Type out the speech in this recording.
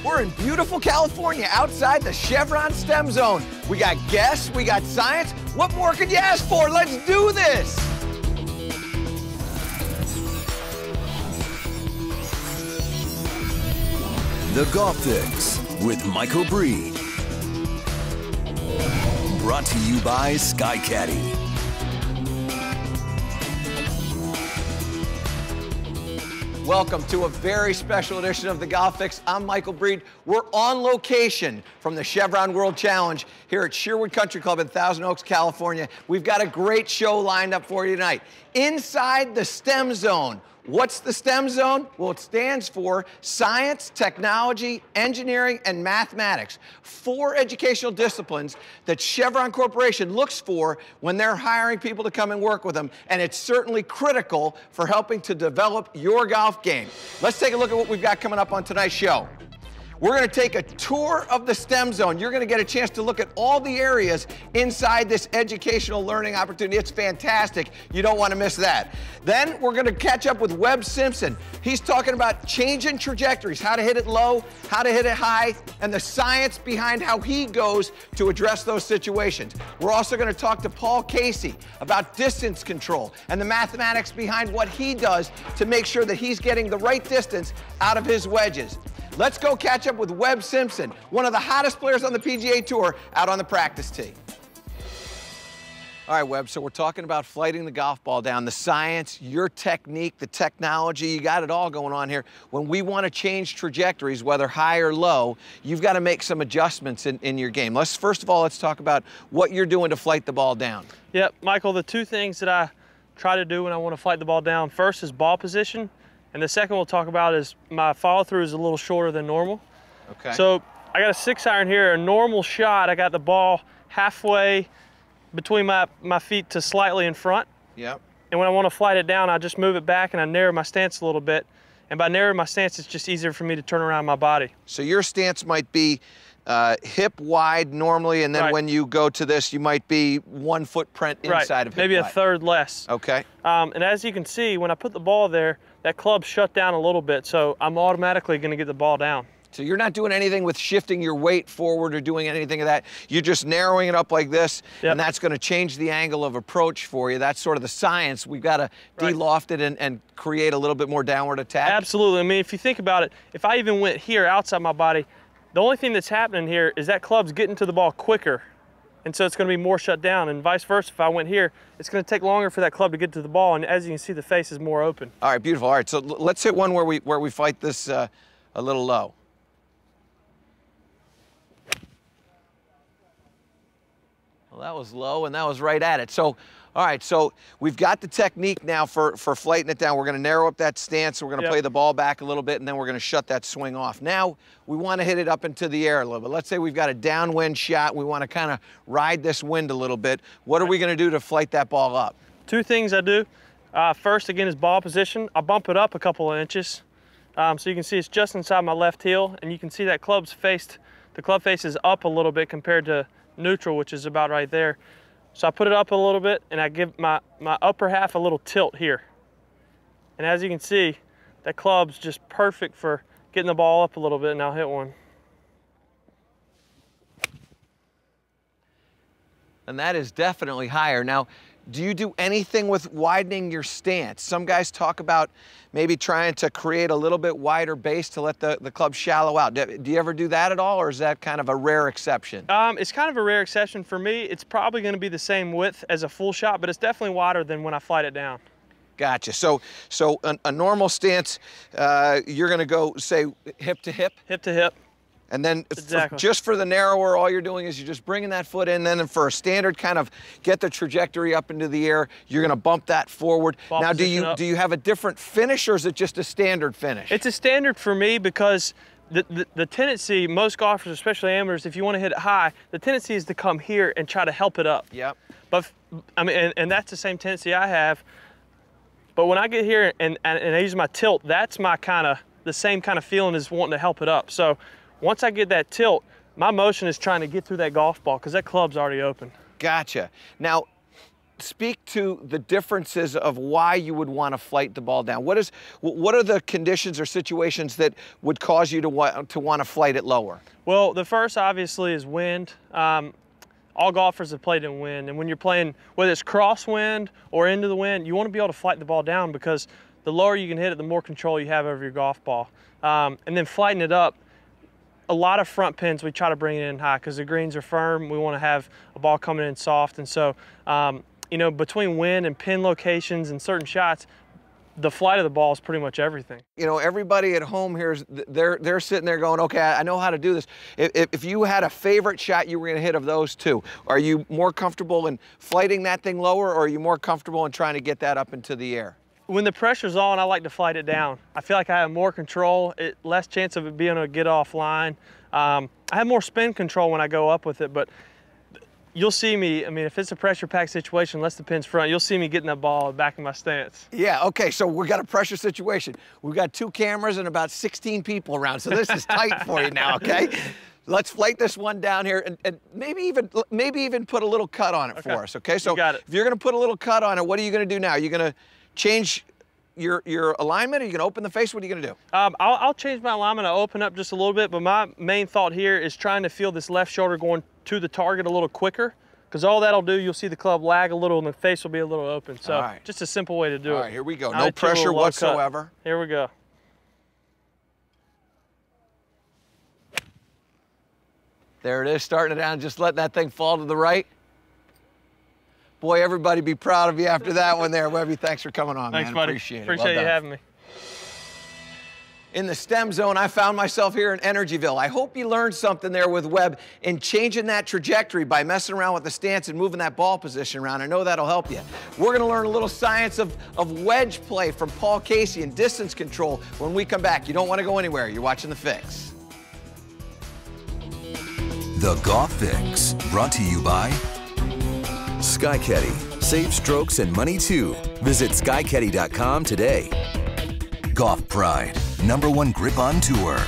We're in beautiful California outside the Chevron STEM zone. We got guests, we got science. What more could you ask for? Let's do this. The Golf Fix with Michael Breed. Brought to you by Sky Caddy. Welcome to a very special edition of the Golf Fix. I'm Michael Breed. We're on location from the Chevron World Challenge here at Sherwood Country Club in Thousand Oaks, California. We've got a great show lined up for you tonight. Inside the STEM zone. What's the STEM zone? Well, it stands for Science, Technology, Engineering, and Mathematics. 4 educational disciplines that Chevron Corporation looks for when they're hiring people to come and work with them, and it's certainly critical for helping to develop your golf game. Let's take a look at what we've got coming up on tonight's show. We're going to take a tour of the STEM zone. You're going to get a chance to look at all the areas inside this educational learning opportunity. It's fantastic. You don't want to miss that. Then we're going to catch up with WEBB SIMPSON. He's talking about changing trajectories, how to hit it low, how to hit it high, and the science behind how he goes to address those situations. We're also going to talk to Paul Casey about distance control and the mathematics behind what he does to make sure that he's getting the right distance out of his wedges. Let's go catch up with WEBB SIMPSON, one of the hottest players on the PGA Tour, out on the practice tee. All right, Webb, so we're talking about flighting the golf ball down, the science, your technique, the technology, you got it all going on here. When we want to change trajectories, whether high or low, you've got to make some adjustments in your game. First of all, let's talk about what you're doing to flight the ball down. Yep, Michael, the 2 things that I try to do when I want to flight the ball down, first is ball position. And the second we'll talk about is my follow-through is a little shorter than normal. Okay. So I got a 6-iron here, a normal shot. I got the ball halfway between my feet to slightly in front. Yep. And when I want to flight it down, I just move it back and I narrow my stance a little bit. And by narrowing my stance, it's just easier for me to turn around my body. So your stance might be hip wide normally, and then when you go to this, you might be 1 footprint inside of hip maybe wide. A third less. Okay. And as you can see, when I put the ball there, that club shut down a little bit, so I'm automatically going to get the ball down. So you're not doing anything with shifting your weight forward or doing anything of that. You're just narrowing it up like this, and that's going to change the angle of approach for you. That's sort of the science. We've got to de-loft it and create a little bit more downward attack. Absolutely. I mean, if you think about it, if I even went here outside my body, the only thing that's happening here is that club's getting to the ball quicker. And so it's going to be more shut down, and vice versa. If I went here, it's going to take longer for that club to get to the ball, and as you can see, the face is more open. All right, beautiful. All right, so let's hit one where we fight this a little low. Well, that was low, and that was right at it. So, all right, so we've got the technique now for flighting it down. We're going to narrow up that stance. We're going to play the ball back a little bit, and then we're going to shut that swing off. Now, we want to hit it up into the air a little bit. Let's say we've got a downwind shot. We want to kind of ride this wind a little bit. What are we going to do to flight that ball up? 2 things I do. First, again, is ball position. I bump it up a couple of inches. So you can see it's just inside my left heel, and you can see that the club face is up a little bit compared to neutral, which is about right there. So I put it up a little bit, and I give my upper half a little tilt here. And as you can see, that club's just perfect for getting the ball up a little bit, and I'll hit one. And that is definitely higher. Now, do you do anything with widening your stance? Some guys talk about maybe trying to create a little bit wider base to let the club shallow out. Do you ever do that at all, or is that kind of a rare exception? It's kind of a rare exception for me. It's probably going to be the same width as a full shot, but it's definitely wider than when I flight it down. Gotcha. So a normal stance, you're going to go, say, hip to hip? Hip to hip. And then just for the narrower, all you're doing is you're just bringing that foot in. Then for a standard kind of get the trajectory up into the air, you're going to bump that forward. Now, do you have a different finish, or is it just a standard finish? It's a standard for me because the tendency, most golfers, especially amateurs, if you want to hit it high, the tendency is to come here and try to help it up. Yep. But I mean, and that's the same tendency I have. But when I get here and I use my tilt, that's my the same kind of feeling as wanting to help it up. So once I get that tilt, my motion is trying to get through that golf ball because that club's already open. Gotcha. Now, speak to the differences of why you would want to flight the ball down. What are the conditions or situations that would cause you to want to flight it lower? Well, the first obviously is wind. All golfers have played in wind, and when you're playing, whether it's crosswind or into the wind, you want to be able to flight the ball down, because the lower you can hit it, the more control you have over your golf ball. And then flighting it up, a lot of front pins, we try to bring it in high because the greens are firm. We want to have a ball coming in soft. And so, you know, between wind and pin locations and certain shots, the flight of the ball is pretty much everything. You know, everybody at home here, they're sitting there going, okay, I know how to do this. If you had a favorite shot you were going to hit of those two, are you more comfortable in flighting that thing lower, or are you more comfortable in trying to get that up into the air? When the pressure's on, I like to flight it down. I feel like I have more control, less chance of it being able to get offline. I have more spin control when I go up with it, but you'll see me, I mean, if it's a pressure-packed situation, unless the pin's front, you'll see me getting that ball back in my stance. Yeah, okay, so we got a pressure situation. We've got 2 cameras and about 16 people around, so this is tight for you now, okay? Let's flight this one down here and maybe even put a little cut on it for us, okay? So if you're gonna put a little cut on it, what are you gonna do now? You're gonna change your alignment? Are you gonna open the face? What are you gonna do? I'll change my alignment. I'll open up just a little bit, but my main thought here is trying to feel this left shoulder going to the target a little quicker, because all that'll do, you'll see the club lag a little and the face will be a little open. So just a simple way to do it. All right, here we go. No pressure whatsoever. Here we go. There it is, starting it down, just letting that thing fall to the right. Boy, everybody be proud of you after that one there. Webby, thanks for coming on, thanks, man. Buddy. Appreciate it. Appreciate you having me. In the STEM zone, I found myself here in Energyville. I hope you learned something there with Webb in changing that trajectory by messing around with the stance and moving that ball position around. I know that'll help you. We're gonna learn a little science of wedge play from Paul Casey and distance control when we come back. You don't wanna go anywhere. You're watching The Fix. The Golf Fix, brought to you by SkyCaddy. Save strokes and money too. Visit SkyCaddy.com today. Golf Pride, #1 grip on tour.